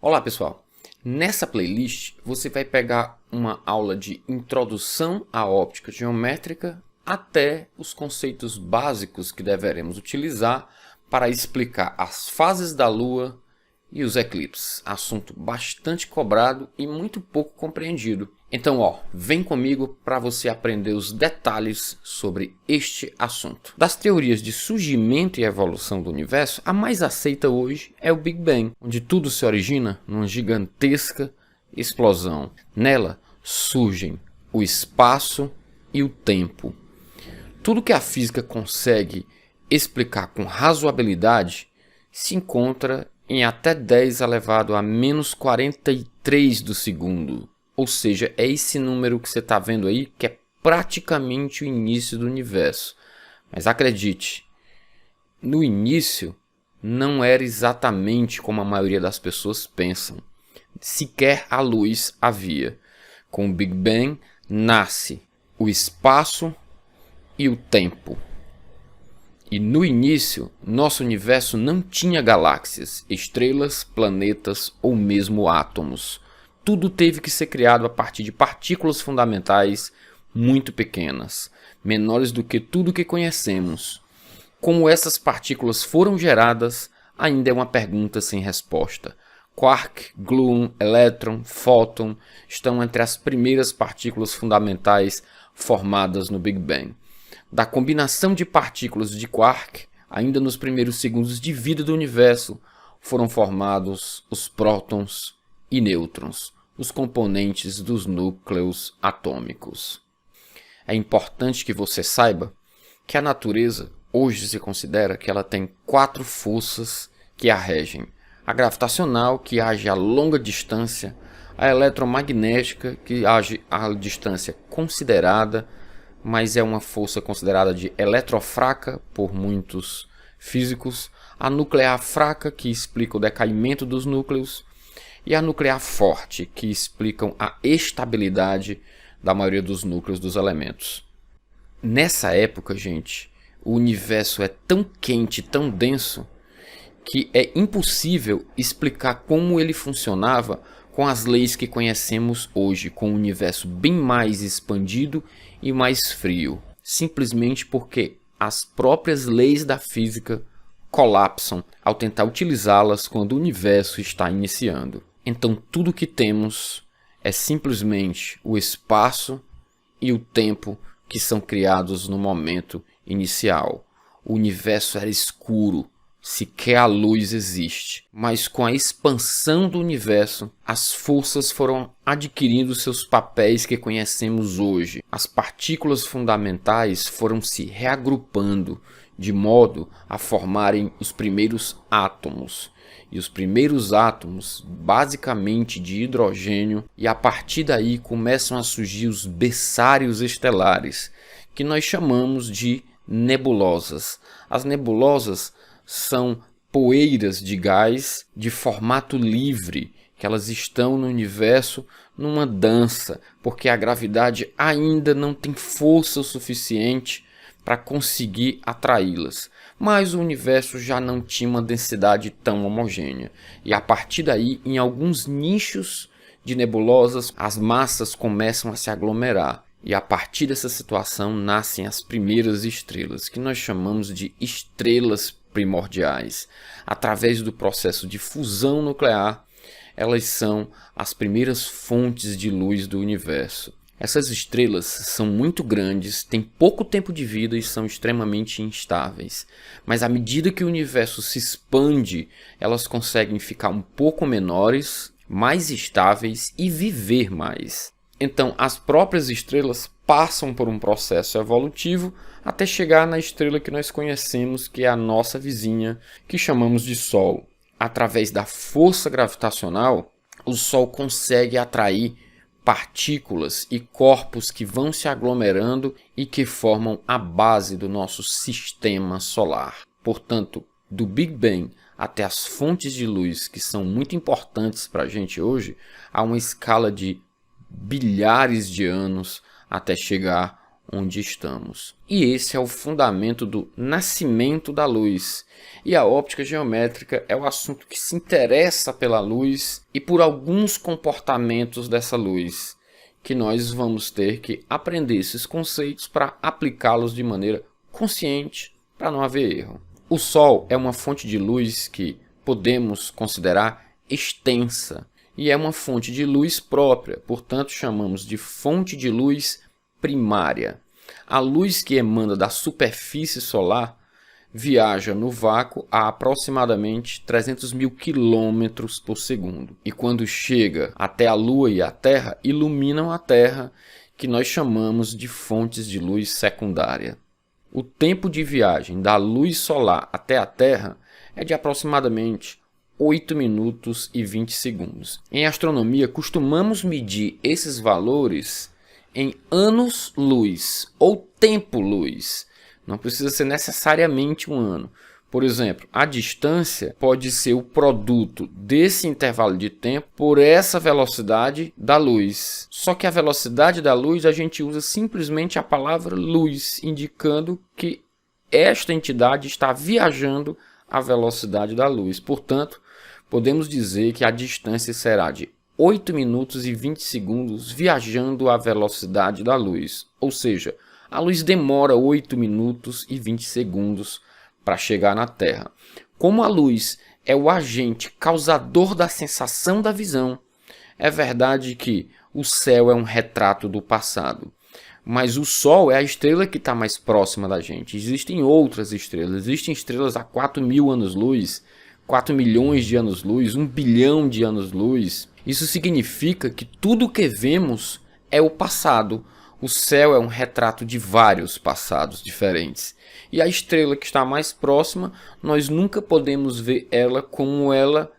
Olá pessoal, nessa playlist você vai pegar uma aula de introdução à óptica geométrica até os conceitos básicos que deveremos utilizar para explicar as fases da Lua e os eclipses, assunto bastante cobrado e muito pouco compreendido. Então, vem comigo para você aprender os detalhes sobre este assunto. Das teorias de surgimento e evolução do universo, a mais aceita hoje é o Big Bang, onde tudo se origina numa gigantesca explosão. Nela surgem o espaço e o tempo. Tudo que a física consegue explicar com razoabilidade se encontra em até 10 elevado a menos 43 do segundo. Ou seja, é esse número que você está vendo aí que é praticamente o início do universo. Mas acredite, no início não era exatamente como a maioria das pessoas pensam. Sequer a luz havia. Com o Big Bang nasce o espaço e o tempo. E no início, nosso universo não tinha galáxias, estrelas, planetas ou mesmo átomos. Tudo teve que ser criado a partir de partículas fundamentais muito pequenas, menores do que tudo que conhecemos. Como essas partículas foram geradas, ainda é uma pergunta sem resposta. Quark, gluon, elétron, fóton estão entre as primeiras partículas fundamentais formadas no Big Bang. Da combinação de partículas de quark, ainda nos primeiros segundos de vida do universo, foram formados os prótons e nêutrons, os componentes dos núcleos atômicos. É importante que você saiba que a natureza hoje se considera que ela tem 4 forças que a regem. A gravitacional, que age a longa distância, a eletromagnética, que age a distância considerada, mas é uma força considerada de eletrofraca por muitos físicos, a nuclear fraca, que explica o decaimento dos núcleos, e a nuclear forte, que explicam a estabilidade da maioria dos núcleos dos elementos. Nessa época, gente, o universo é tão quente, tão denso, que é impossível explicar como ele funcionava com as leis que conhecemos hoje, com um universo bem mais expandido e mais frio, simplesmente porque as próprias leis da física colapsam ao tentar utilizá-las quando o universo está iniciando. Então tudo que temos é simplesmente o espaço e o tempo que são criados no momento inicial. O universo era escuro, sequer a luz existe. Mas com a expansão do universo, as forças foram adquirindo seus papéis que conhecemos hoje. As partículas fundamentais foram se reagrupando de modo a formarem os primeiros átomos. E os primeiros átomos, basicamente de hidrogênio, e a partir daí começam a surgir os berçários estelares, que nós chamamos de nebulosas. As nebulosas são poeiras de gás de formato livre, que elas estão no universo numa dança, porque a gravidade ainda não tem força o suficiente para conseguir atraí-las. Mas o universo já não tinha uma densidade tão homogênea. E a partir daí, em alguns nichos de nebulosas, as massas começam a se aglomerar. E a partir dessa situação nascem as primeiras estrelas, que nós chamamos de estrelas primordiais. Através do processo de fusão nuclear, elas são as primeiras fontes de luz do universo. Essas estrelas são muito grandes, têm pouco tempo de vida e são extremamente instáveis. Mas à medida que o universo se expande, elas conseguem ficar um pouco menores, mais estáveis e viver mais. Então, as próprias estrelas passam por um processo evolutivo até chegar na estrela que nós conhecemos, que é a nossa vizinha, que chamamos de Sol. Através da força gravitacional, o Sol consegue atrair partículas e corpos que vão se aglomerando e que formam a base do nosso sistema solar. Portanto, do Big Bang até as fontes de luz, que são muito importantes para a gente hoje, há uma escala de bilhares de anos até chegar onde estamos. E esse é o fundamento do nascimento da luz. E a óptica geométrica é o assunto que se interessa pela luz e por alguns comportamentos dessa luz, que nós vamos ter que aprender esses conceitos para aplicá-los de maneira consciente, para não haver erro. O Sol é uma fonte de luz que podemos considerar extensa e é uma fonte de luz própria, portanto chamamos de fonte de luz primária. A luz que emana da superfície solar viaja no vácuo a aproximadamente 300 mil quilômetros por segundo. E quando chega até a Lua e a Terra, iluminam a Terra, que nós chamamos de fontes de luz secundária. O tempo de viagem da luz solar até a Terra é de aproximadamente 8 minutos e 20 segundos. Em astronomia, costumamos medir esses valores em anos-luz ou tempo-luz. Não precisa ser necessariamente um ano. Por exemplo, a distância pode ser o produto desse intervalo de tempo por essa velocidade da luz. Só que a velocidade da luz a gente usa simplesmente a palavra luz, indicando que esta entidade está viajando à velocidade da luz. Portanto, podemos dizer que a distância será de 8 minutos e 20 segundos viajando à velocidade da luz. Ou seja, a luz demora 8 minutos e 20 segundos para chegar na Terra. Como a luz é o agente causador da sensação da visão, é verdade que o céu é um retrato do passado. Mas o Sol é a estrela que está mais próxima da gente. Existem outras estrelas. Existem estrelas a 4.000 anos-luz, 4 milhões de anos-luz, 1 bilhão de anos-luz. Isso significa que tudo o que vemos é o passado. O céu é um retrato de vários passados diferentes. E a estrela que está mais próxima, nós nunca podemos ver ela como ela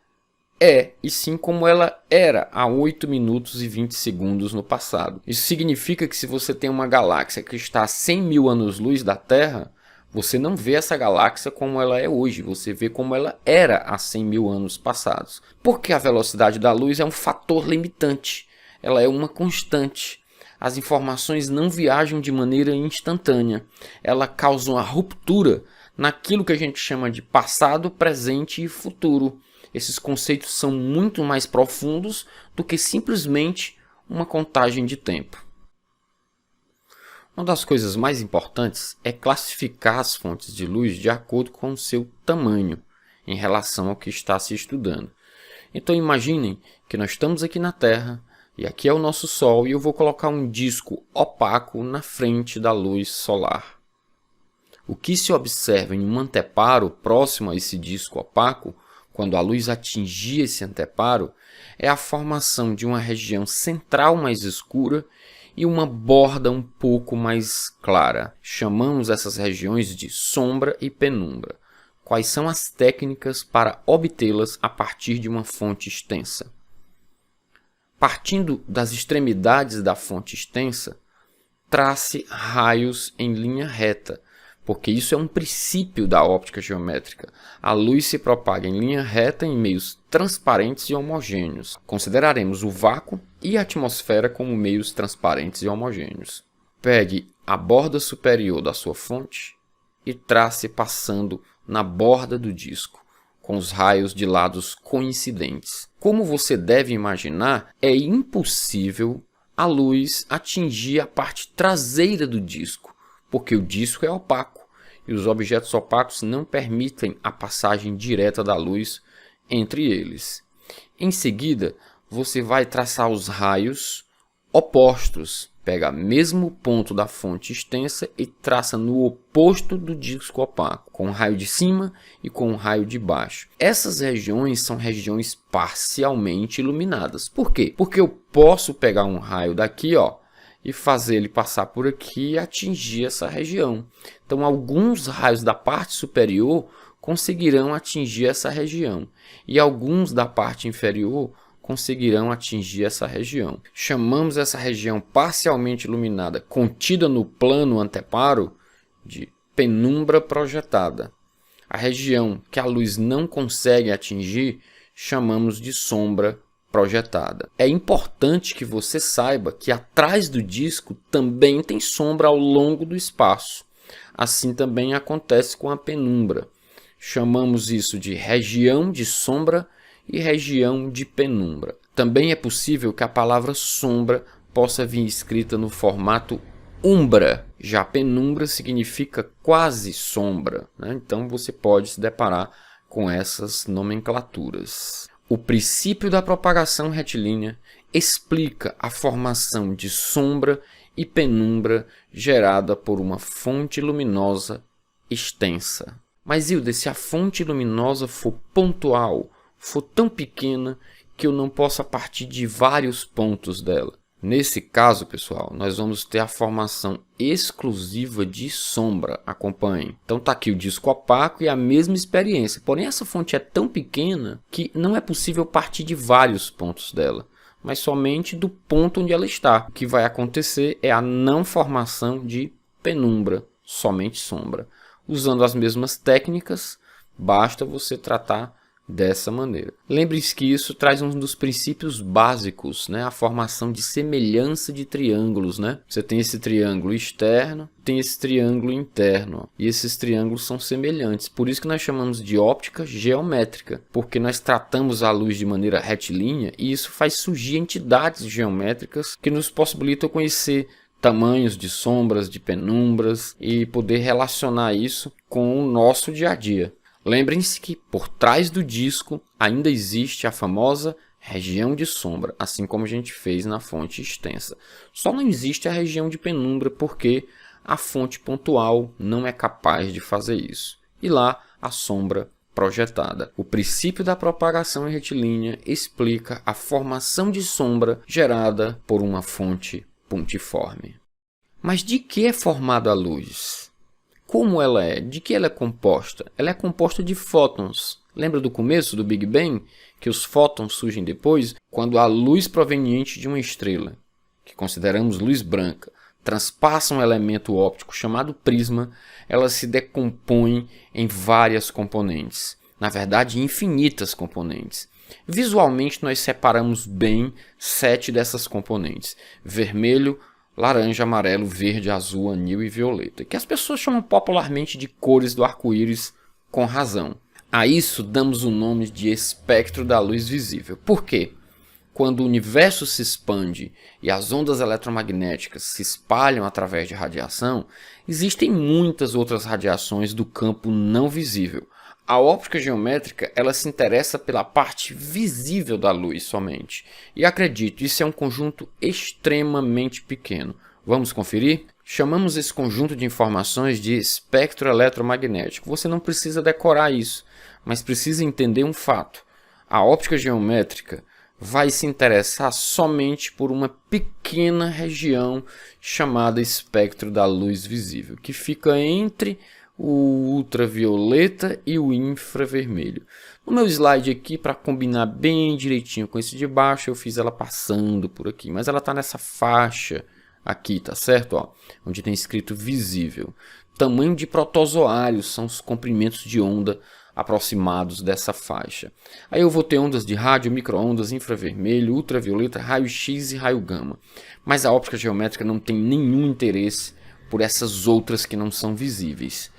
é, e sim como ela era há 8 minutos e 20 segundos no passado. Isso significa que se você tem uma galáxia que está a 100 mil anos-luz da Terra, você não vê essa galáxia como ela é hoje, você vê como ela era há 100 mil anos passados. Porque a velocidade da luz é um fator limitante, ela é uma constante. As informações não viajam de maneira instantânea, ela causa uma ruptura naquilo que a gente chama de passado, presente e futuro. Esses conceitos são muito mais profundos do que simplesmente uma contagem de tempo. Uma das coisas mais importantes é classificar as fontes de luz de acordo com o seu tamanho em relação ao que está se estudando. Então imaginem que nós estamos aqui na Terra e aqui é o nosso Sol e eu vou colocar um disco opaco na frente da luz solar. O que se observa em um anteparo próximo a esse disco opaco, quando a luz atingir esse anteparo, é a formação de uma região central mais escura e uma borda um pouco mais clara. Chamamos essas regiões de sombra e penumbra. Quais são as técnicas para obtê-las a partir de uma fonte extensa? Partindo das extremidades da fonte extensa, trace raios em linha reta, porque isso é um princípio da óptica geométrica. A luz se propaga em linha reta em meios transparentes e homogêneos. Consideraremos o vácuo e a atmosfera como meios transparentes e homogêneos. Pegue a borda superior da sua fonte e trace passando na borda do disco, com os raios de lados coincidentes. Como você deve imaginar, é impossível a luz atingir a parte traseira do disco, porque o disco é opaco e os objetos opacos não permitem a passagem direta da luz entre eles. Em seguida, você vai traçar os raios opostos. Pega o mesmo ponto da fonte extensa e traça no oposto do disco opaco, com o raio de cima e com o raio de baixo. Essas regiões são regiões parcialmente iluminadas. Por quê? Porque eu posso pegar um raio daqui, e fazer ele passar por aqui e atingir essa região. Então, alguns raios da parte superior conseguirão atingir essa região e alguns da parte inferior conseguirão atingir essa região. Chamamos essa região parcialmente iluminada, contida no plano anteparo, de penumbra projetada. A região que a luz não consegue atingir chamamos de sombra projetada. É importante que você saiba que atrás do disco também tem sombra ao longo do espaço. Assim também acontece com a penumbra. Chamamos isso de região de sombra e região de penumbra. Também é possível que a palavra sombra possa vir escrita no formato umbra, já penumbra significa quase sombra, né? Então você pode se deparar com essas nomenclaturas. O princípio da propagação retilínea explica a formação de sombra e penumbra gerada por uma fonte luminosa extensa. Mas, Hilder, se a fonte luminosa for pontual, for tão pequena que eu não possa partir de vários pontos dela. Nesse caso, pessoal, nós vamos ter a formação exclusiva de sombra. Acompanhem. Então está aqui o disco opaco e a mesma experiência. Porém, essa fonte é tão pequena que não é possível partir de vários pontos dela, mas somente do ponto onde ela está. O que vai acontecer é a não formação de penumbra, somente sombra. Usando as mesmas técnicas, basta você tratar dessa maneira. Lembre-se que isso traz um dos princípios básicos, né? A formação de semelhança de triângulos, né? Você tem esse triângulo externo, tem esse triângulo interno, e esses triângulos são semelhantes. Por isso que nós chamamos de óptica geométrica, porque nós tratamos a luz de maneira retilínea e isso faz surgir entidades geométricas que nos possibilitam conhecer tamanhos de sombras, de penumbras e poder relacionar isso com o nosso dia a dia. Lembrem-se que por trás do disco ainda existe a famosa região de sombra, assim como a gente fez na fonte extensa. Só não existe a região de penumbra porque a fonte pontual não é capaz de fazer isso. E lá a sombra projetada. O princípio da propagação retilínea explica a formação de sombra gerada por uma fonte pontiforme. Mas de que é formada a luz? Como ela é? De que ela é composta? Ela é composta de fótons. Lembra do começo do Big Bang? Que os fótons surgem depois quando a luz proveniente de uma estrela, que consideramos luz branca, transpassa um elemento óptico chamado prisma, ela se decompõe em várias componentes. Na verdade, infinitas componentes. Visualmente, nós separamos bem 7 dessas componentes. Vermelho, laranja, amarelo, verde, azul, anil e violeta, que as pessoas chamam popularmente de cores do arco-íris com razão. A isso damos o nome de espectro da luz visível. Por quê? Quando o universo se expande e as ondas eletromagnéticas se espalham através de radiação, existem muitas outras radiações do campo não visível. A óptica geométrica ela se interessa pela parte visível da luz somente. E acredito, isso é um conjunto extremamente pequeno. Vamos conferir? Chamamos esse conjunto de informações de espectro eletromagnético. Você não precisa decorar isso, mas precisa entender um fato. A óptica geométrica vai se interessar somente por uma pequena região chamada espectro da luz visível, que fica entre o ultravioleta e o infravermelho. No meu slide aqui, para combinar bem direitinho com esse de baixo, eu fiz ela passando por aqui, mas ela está nessa faixa aqui, tá certo? Ó, onde tem escrito visível. Tamanho de protozoários são os comprimentos de onda aproximados dessa faixa. Aí eu vou ter ondas de rádio, micro-ondas, infravermelho, ultravioleta, raio-x e raio gama. Mas a óptica geométrica não tem nenhum interesse por essas outras que não são visíveis.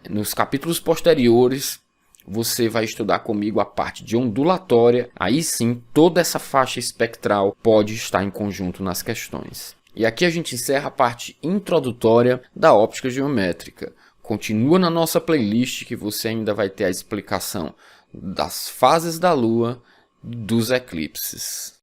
Nos capítulos posteriores, você vai estudar comigo a parte de ondulatória. Aí sim, toda essa faixa espectral pode estar em conjunto nas questões. E aqui a gente encerra a parte introdutória da óptica geométrica. Continua na nossa playlist que você ainda vai ter a explicação das fases da Lua, dos eclipses.